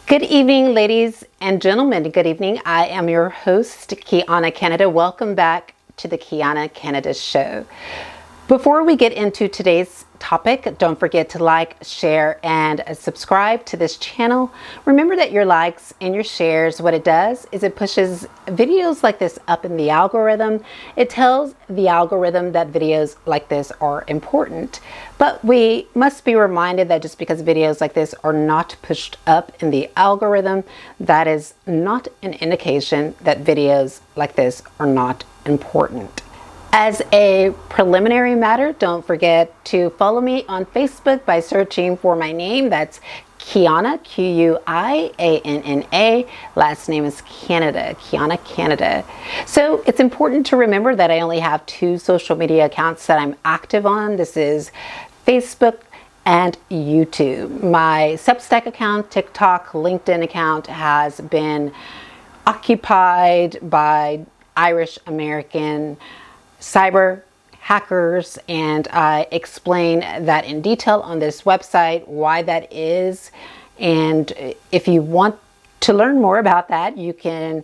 Good evening, ladies and gentlemen. Good evening. I am your host, Quianna Canada. Welcome back to the Quianna Canada Show. Before we get into today's topic, don't forget to like, share, and subscribe to this channel. Remember that your likes and your shares, what it does is it pushes videos like this up in the algorithm. It tells the algorithm that videos like this are important. But we must be reminded that just because videos like this are not pushed up in the algorithm, that is not an indication that videos like this are not important. As a preliminary matter, don't forget to follow me on Facebook by searching for my name. That's Quianna, Q-U-I-A-N-N-A. Last name is Canada, Quianna Canada. So it's important to remember that I only have two social media accounts that I'm active on. This is Facebook and YouTube. My Substack account, TikTok, LinkedIn account has been occupied by Irish American cyber hackers, and I explain that in detail on this website, why that is. And if you want to learn more about that, you can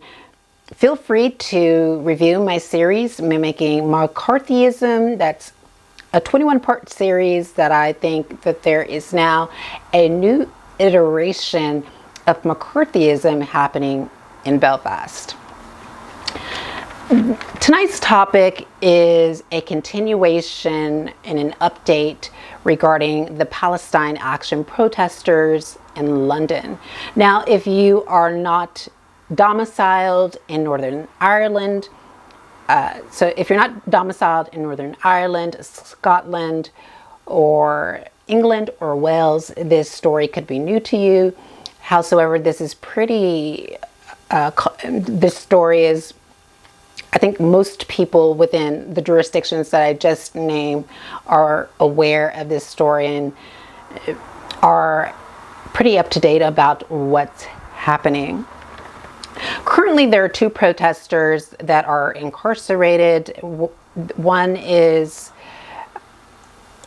feel free to review my series, Mimicking McCarthyism. That's a 21-part series that I think that there is now a new iteration of McCarthyism happening in Belfast. Tonight's topic is a continuation and an update regarding the Palestine Action protesters in London. Now, if you are not domiciled in Northern Ireland, if you're not domiciled in Northern Ireland, Scotland, or England or Wales, this story could be new to you. Howsoever, this is this story is, I think most people within the jurisdictions that I just named are aware of this story and are pretty up to date about what's happening. Currently, there are two protesters that are incarcerated. One is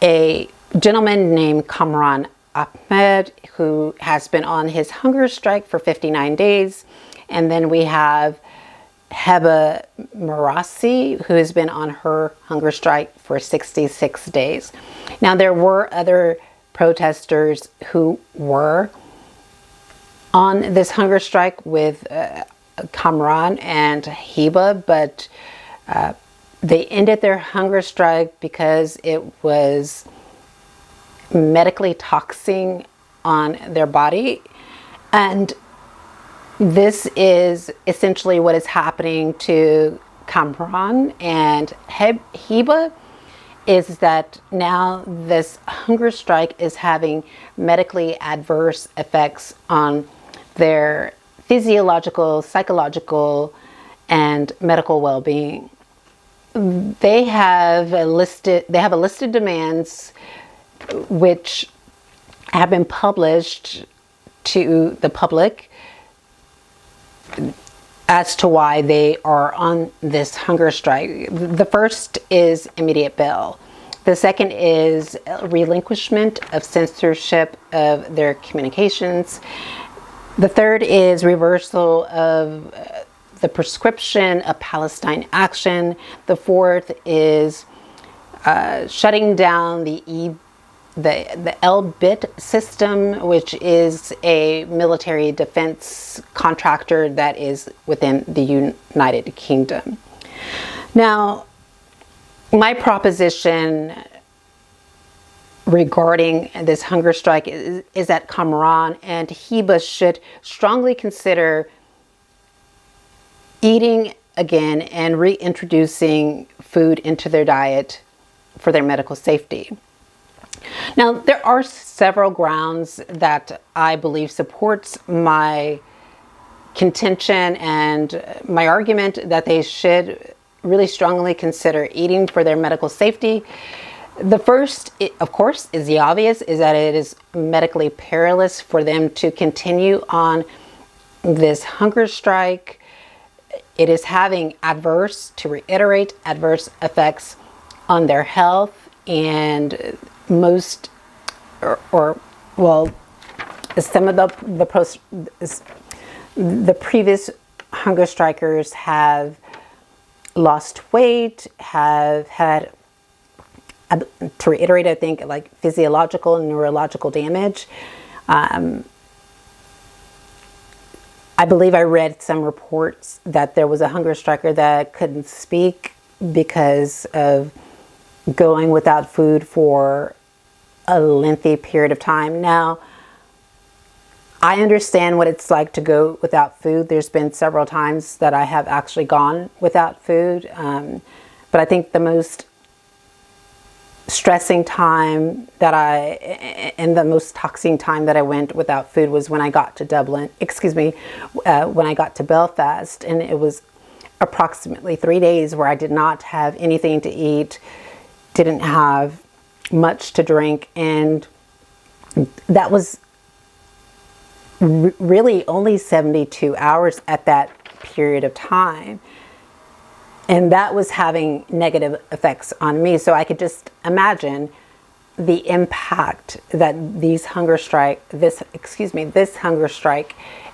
a gentleman named Kamran Ahmed, who has been on his hunger strike for 59 days. And then we have Heba Muraisi, who has been on her hunger strike for 66 days. Now, there were other protesters who were on this hunger strike with Kamran and Heba, but they ended their hunger strike because it was medically taxing on their body. And this is essentially what is happening to Kamran and Heba, is that now this hunger strike is having medically adverse effects on their physiological, psychological, and medical well-being. They have a listed demands which have been published to the public as to why they are on this hunger strike. The first is immediate bail. The second is relinquishment of censorship of their communications. The third is reversal of the prescription of Palestine Action. The fourth is shutting down the Elbit system, which is a military defense contractor that is within the United Kingdom. Now, my proposition regarding this hunger strike is that Kamran and Heba should strongly consider eating again and reintroducing food into their diet for their medical safety. Now, there are several grounds that I believe supports my contention and my argument that they should really strongly consider eating for their medical safety. The first, of course, is the obvious, is that it is medically perilous for them to continue on this hunger strike. It is having adverse effects on their health, and some of the previous hunger strikers have lost weight, have had, to reiterate, I think, like physiological and neurological damage. I believe I read some reports that there was a hunger striker that couldn't speak because of going without food for a lengthy period of time. Now, I understand what it's like to go without food. There's been several times that I have actually gone without food. But I think the most stressing time and the most taxing time that I went without food was when I got to when I got to Belfast. And it was approximately 3 days where I did not have anything to eat, didn't have much to drink. And that was really only 72 hours at that period of time. And that was having negative effects on me. So I could just imagine the impact that this hunger strike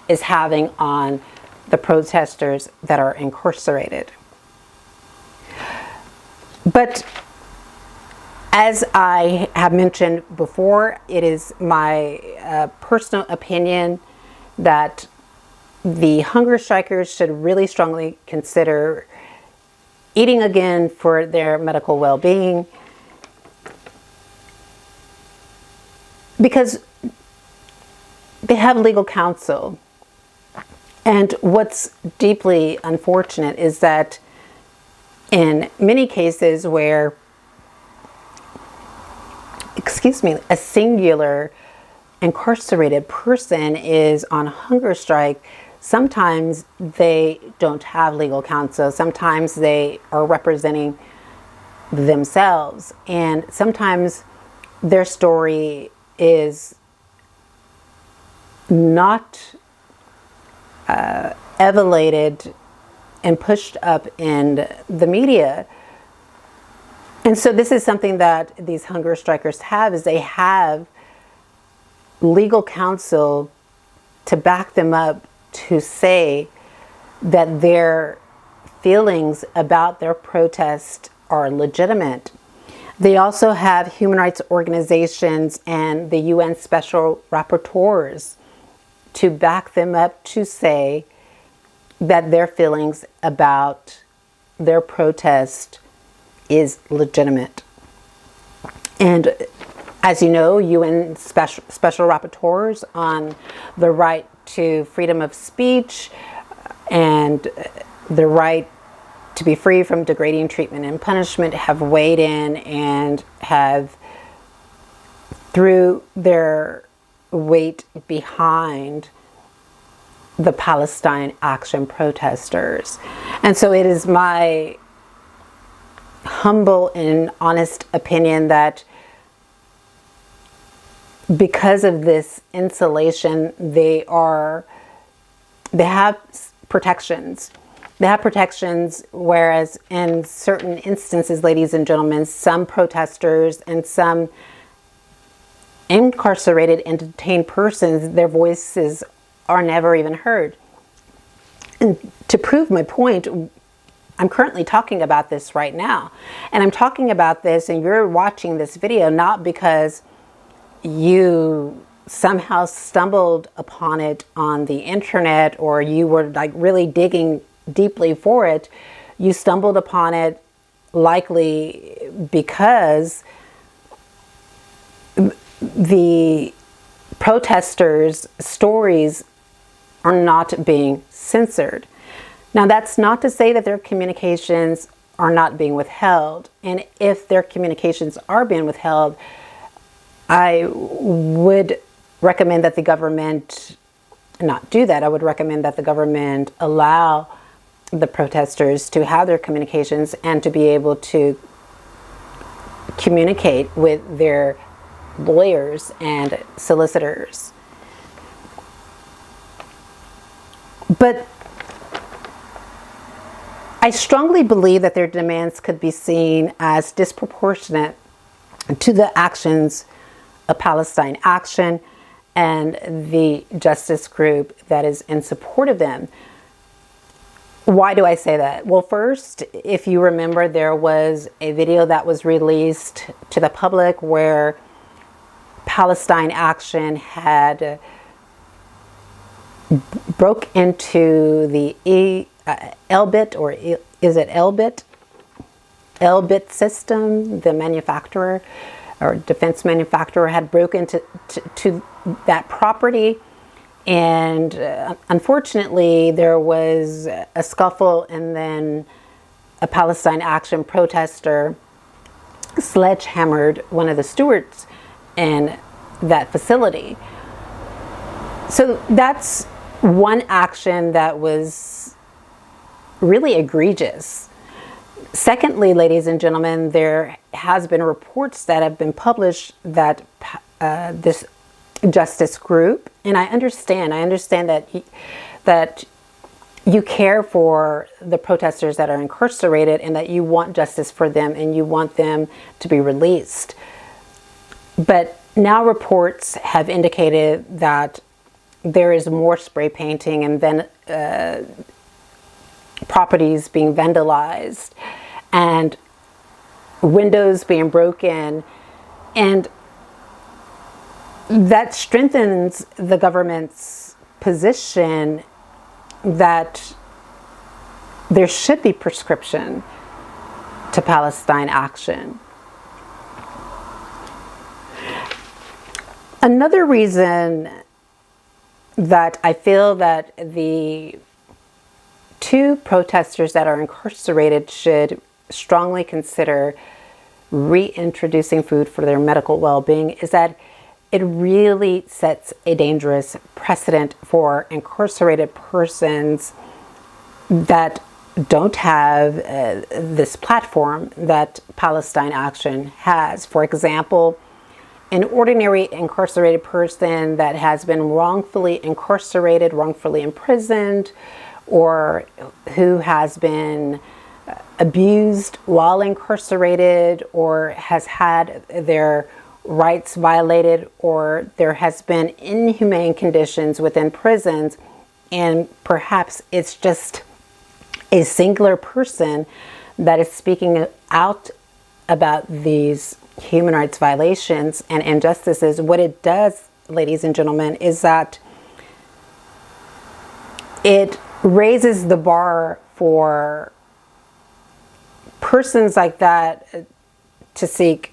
is having on the protesters that are incarcerated. But as I have mentioned before, it is my personal opinion that the hunger strikers should really strongly consider eating again for their medical well-being, because they have legal counsel. And what's deeply unfortunate is that in many cases where a singular incarcerated person is on hunger strike, sometimes they don't have legal counsel. Sometimes they are representing themselves. And sometimes their story is not elevated and pushed up in the media. And so this is something that these hunger strikers have, is they have legal counsel to back them up, to say that their feelings about their protest are legitimate. They also have human rights organizations and the UN special rapporteurs to back them up, to say that their feelings about their protest is legitimate. And as you know, UN special rapporteurs on the right to freedom of speech and the right to be free from degrading treatment and punishment have weighed in and have threw their weight behind the Palestine Action protesters. And so it is my humble and honest opinion that because of this insulation, they have protections. They have protections, whereas in certain instances, ladies and gentlemen, some protesters and some incarcerated and detained persons, their voices are never even heard. And to prove my point, I'm currently talking about this right now. And I'm talking about this and you're watching this video not because you somehow stumbled upon it on the internet or you were like really digging deeply for it. You stumbled upon it likely because the protesters' stories are not being censored. Now, that's not to say that their communications are not being withheld. And if their communications are being withheld, I would recommend that the government not do that. I would recommend that the government allow the protesters to have their communications and to be able to communicate with their lawyers and solicitors. But I strongly believe that their demands could be seen as disproportionate to the actions of Palestine Action and the justice group that is in support of them. Why do I say that? Well, first, if you remember, there was a video that was released to the public where Palestine Action had broke into the Elbit, or is it Elbit? Elbit system, the manufacturer or defense manufacturer had broken into to that property. And unfortunately, there was a scuffle, and then a Palestine Action protester sledgehammered one of the stewards in that facility. So that's one action that was really egregious. Secondly, ladies and gentlemen, there has been reports that have been published that this justice group, and I understand that you care for the protesters that are incarcerated and that you want justice for them and you want them to be released. But now reports have indicated that there is more spray painting and then properties being vandalized and windows being broken, and that strengthens the government's position that there should be prescription to Palestine Action. Another reason that I feel that the two protesters that are incarcerated should strongly consider reintroducing food for their medical well-being is that it really sets a dangerous precedent for incarcerated persons that don't have this platform that Palestine Action has. For example, an ordinary incarcerated person that has been wrongfully incarcerated, wrongfully imprisoned, or who has been abused while incarcerated, or has had their rights violated, or there has been inhumane conditions within prisons, and perhaps it's just a singular person that is speaking out about these human rights violations and injustices. What it does, ladies and gentlemen, is that it raises the bar for persons like that to seek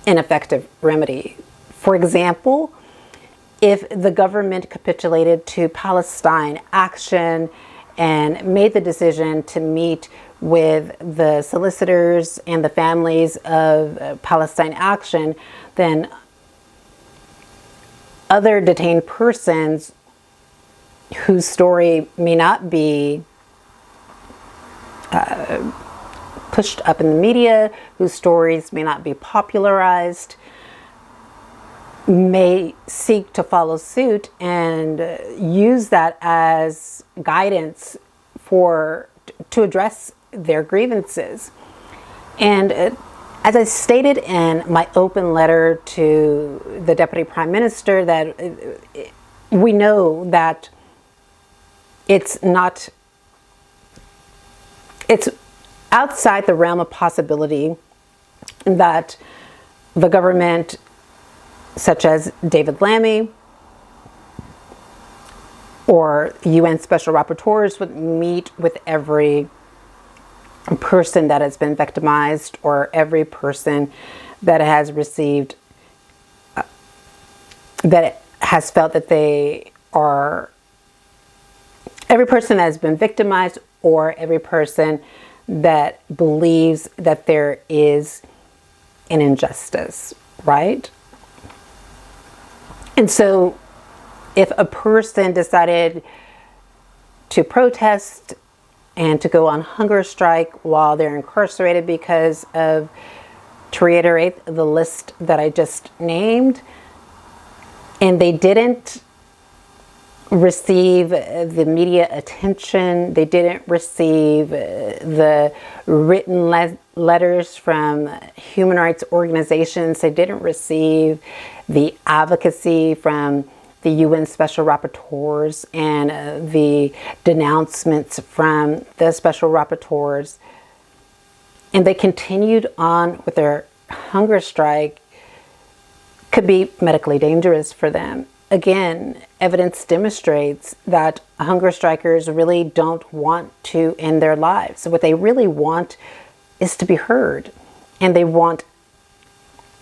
an effective remedy. For example, if the government capitulated to Palestine Action and made the decision to meet with the solicitors and the families of Palestine Action, then other detained persons whose story may not be pushed up in the media, whose stories may not be popularized, may seek to follow suit and use that as guidance to address their grievances. And as I stated in my open letter to the Deputy Prime Minister, that we know that it's outside the realm of possibility that the government, such as David Lammy or UN Special Rapporteurs, would meet with every person that has been victimized or every person that has received, that has felt that they are, every person that has been victimized or every person that believes that there is an injustice, right? And so if a person decided to protest and to go on hunger strike while they're incarcerated because of, to reiterate the list that I just named, and they didn't receive the media attention. They didn't receive the written letters from human rights organizations. They didn't receive the advocacy from the UN special rapporteurs and the denouncements from the special rapporteurs. And they continued on with their hunger strike. Could be medically dangerous for them. Again, evidence demonstrates that hunger strikers really don't want to end their lives. So what they really want is to be heard. And they want,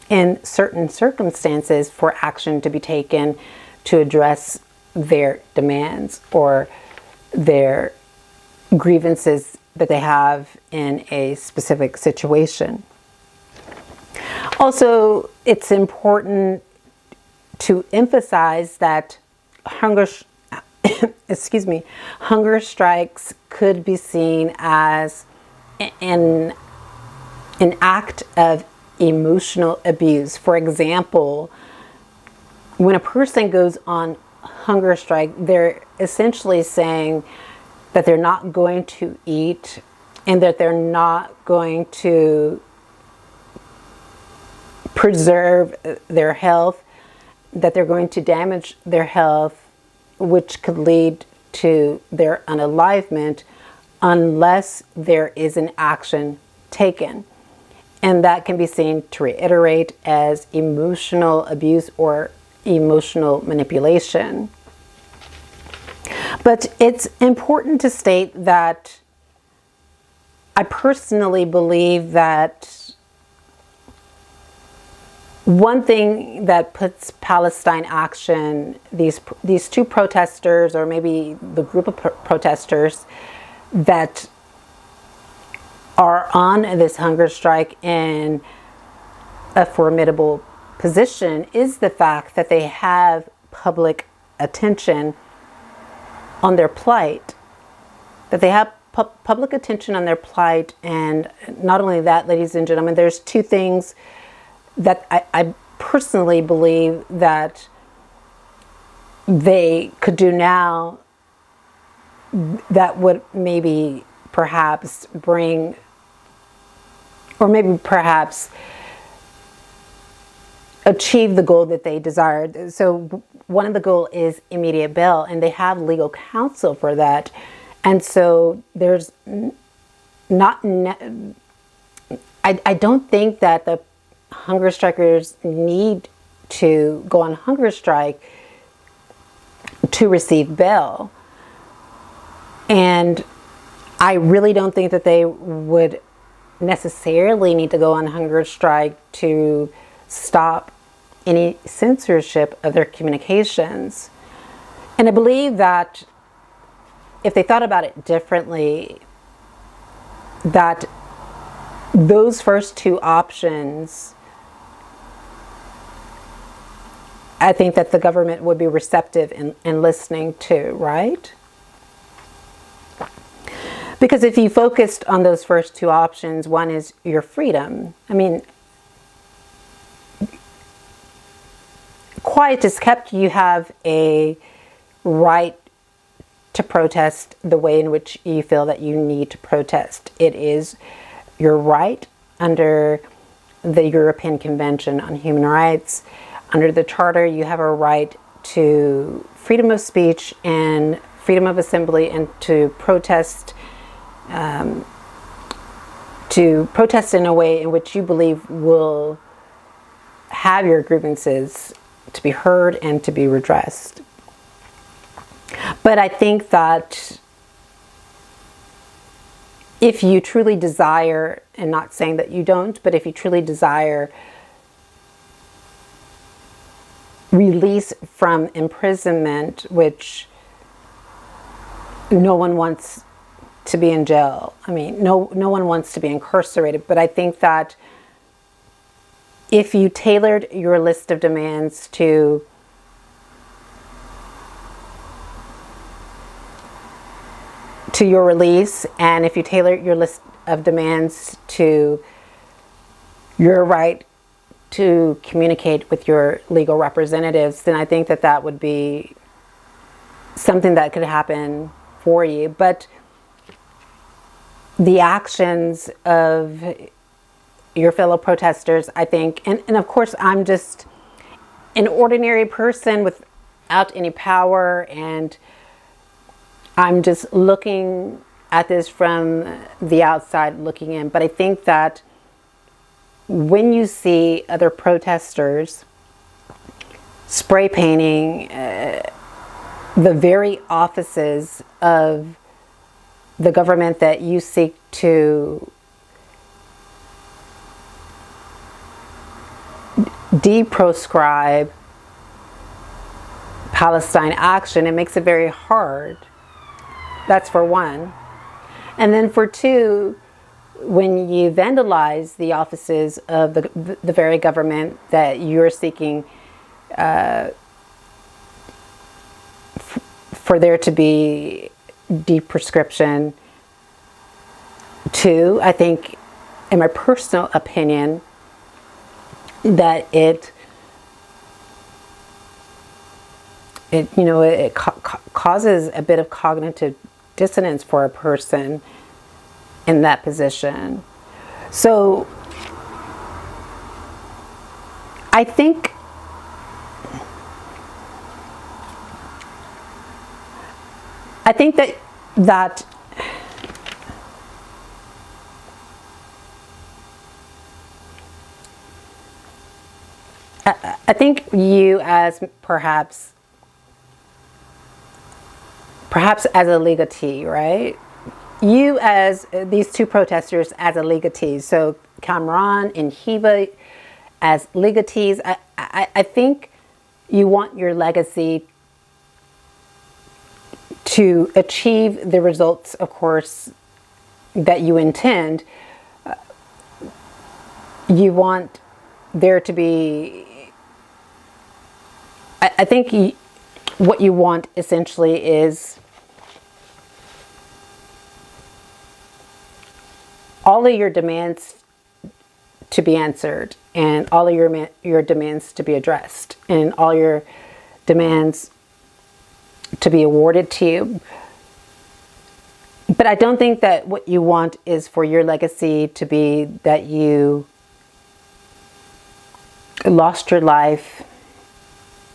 in certain circumstances, for action to be taken to address their demands or their grievances that they have in a specific situation. Also, it's important to emphasize that hunger strikes could be seen as an act of emotional abuse. For example, when a person goes on hunger strike, they're essentially saying that they're not going to eat and that they're not going to preserve their health, that they're going to damage their health, which could lead to their unalivement unless there is an action taken. And that can be seen, to reiterate, as emotional abuse or emotional manipulation. But it's important to state that I personally believe that one thing that puts Palestine Action, these two protesters, or maybe the group of protesters that are on this hunger strike, in a formidable position, is the fact that they have public attention on their plight. That they have public attention on their plight. And not only that, ladies and gentlemen, there's two things that I personally believe that they could do now that would maybe perhaps bring, or maybe perhaps achieve the goal that they desired. So one of the goals is immediate bail, and they have legal counsel for that. And so there's not, I don't think that the hunger strikers need to go on hunger strike to receive bail. And I really don't think that they would necessarily need to go on hunger strike to stop any censorship of their communications. And I believe that if they thought about it differently, that those first two options, I think that the government would be receptive in listening to, right? Because if you focused on those first two options, one is your freedom. I mean, quiet is kept. You have a right to protest the way in which you feel that you need to protest. It is your right under the European Convention on Human Rights. Under the Charter, you have a right to freedom of speech and freedom of assembly, and to protest in a way in which you believe will have your grievances to be heard and to be redressed. But I think that if you truly desire, and not saying that you don't, but if you truly desire release from imprisonment, which no one wants to be in jail. I mean, no one wants to be incarcerated. But I think that if you tailored your list of demands to your release, and if you tailor your list of demands to your right to communicate with your legal representatives, then I think that that would be something that could happen for you. But the actions of your fellow protesters, I think, and of course I'm just an ordinary person without any power, and I'm just looking at this from the outside looking in. But I think that when you see other protesters spray painting the very offices of the government that you seek to deproscribe Palestine action, it makes it very hard. That's for one. And then for two, when you vandalize the offices of the very government that you're seeking for there to be deprescription to, I think, in my personal opinion, that it causes a bit of cognitive dissonance for a person in that position. So I think that I think you, as perhaps as a legatee, right? You as these two protesters as a legatee. So Kamran and Heba as legatees. I think you want your legacy to achieve the results, of course, that you intend. You want there to be, I think what you want essentially is all of your demands to be answered, and all of your demands to be addressed, and all your demands to be awarded to you. But I don't think that what you want is for your legacy to be that you lost your life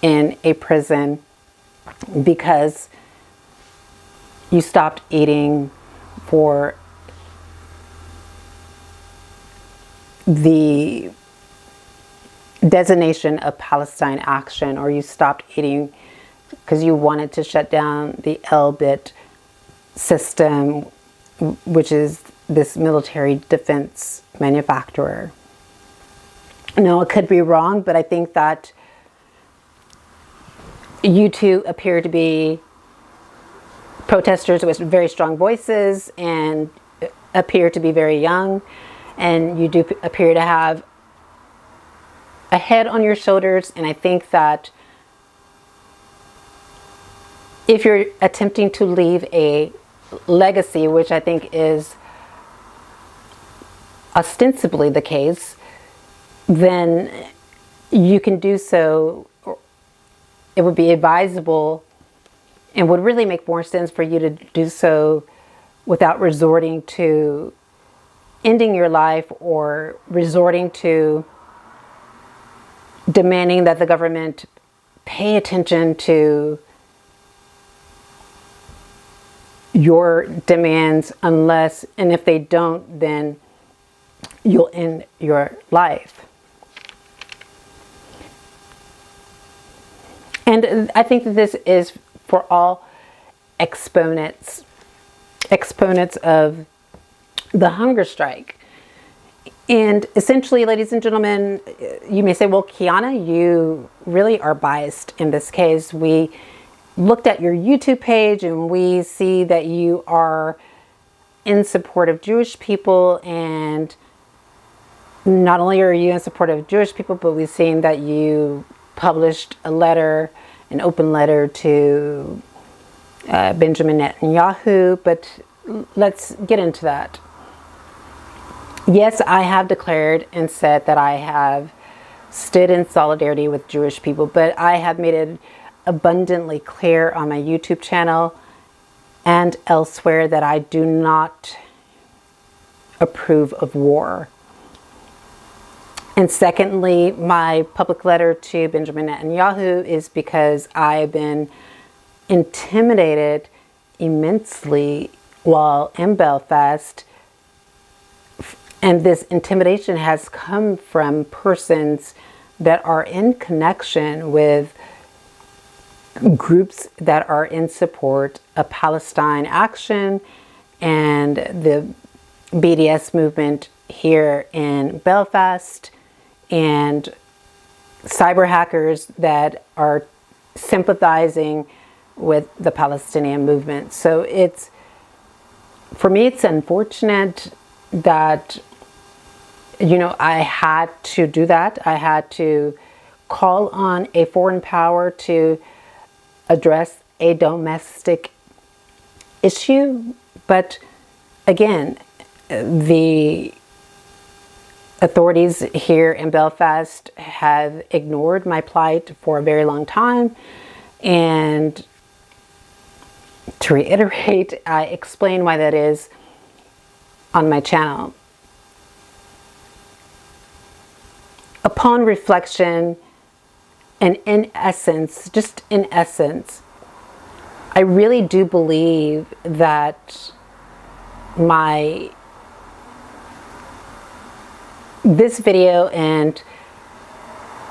in a prison because you stopped eating for the designation of Palestine action, or you stopped eating because you wanted to shut down the Elbit system, which is this military defense manufacturer. No, it could be wrong, but I think that you two appear to be protesters with very strong voices and appear to be very young, and you do appear to have a head on your shoulders. And I think that if you're attempting to leave a legacy, which I think is ostensibly the case, then you can do so. It would be advisable and would really make more sense for you to do so without resorting to ending your life or resorting to demanding that the government pay attention to your demands unless, and if they don't, then you'll end your life. And I think that this is for all exponents of the hunger strike. And essentially, ladies and gentlemen, you may say, well, Quianna, you really are biased in this case. We looked at your YouTube page and we see that you are in support of Jewish people, and not only are you in support of Jewish people, but we've seen that you published a letter, an open letter to Benjamin Netanyahu. But let's get into that. Yes, I have declared and said that I have stood in solidarity with Jewish people, but I have made it abundantly clear on my YouTube channel and elsewhere that I do not approve of war. And secondly, my public letter to Benjamin Netanyahu is because I've been intimidated immensely while in Belfast. And this intimidation has come from persons that are in connection with groups that are in support of Palestine Action and the BDS movement here in Belfast, and cyber hackers that are sympathizing with the Palestinian movement. So it's, for me, it's unfortunate that, you know, I had to do that. I had to call on a foreign power to address a domestic issue. But again, the authorities here in Belfast have ignored my plight for a very long time. And to reiterate, I explain why that is on my channel. Upon reflection, and in essence, just in essence, I really do believe that this video and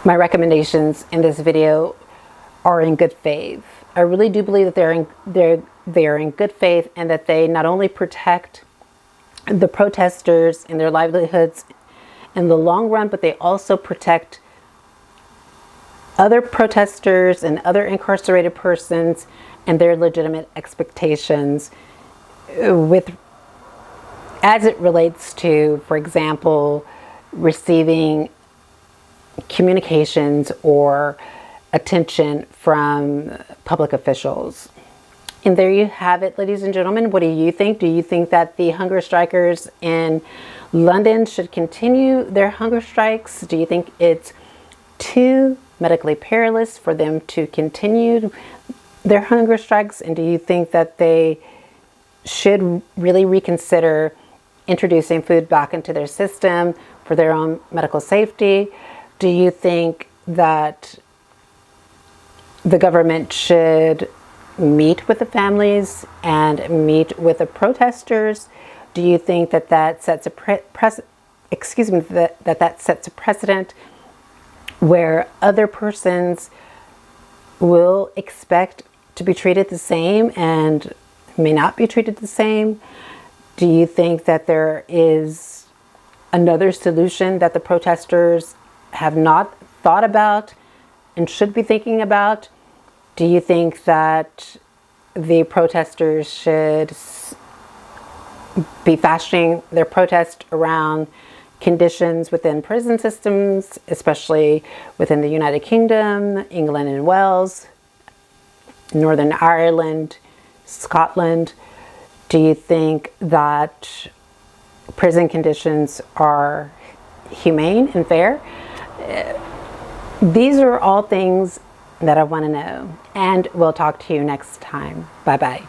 my recommendations in this video are in good faith. I really do believe that they are in good faith, and that they not only protect the protesters and their livelihoods in the long run, but they also protect other protesters and other incarcerated persons and their legitimate expectations as it relates to, for example, receiving communications or attention from public officials. And there you have it, ladies and gentlemen. What do you think? Do you think that the hunger strikers in London should continue their hunger strikes? Do you think it's too medically perilous for them to continue their hunger strikes? And do you think that they should really reconsider introducing food back into their system for their own medical safety? Do you think that the government should meet with the families and meet with the protesters? Do you think that that sets a that sets a precedent where other persons will expect to be treated the same and may not be treated the same? Do you think that there is another solution that the protesters have not thought about and should be thinking about? Do you think that the protesters should be fashioning their protest around conditions within prison systems, especially within the United Kingdom, England and Wales, Northern Ireland, Scotland? Do you think that prison conditions are humane and fair? These are all things that I want to know, and we'll talk to you next time. Bye-bye.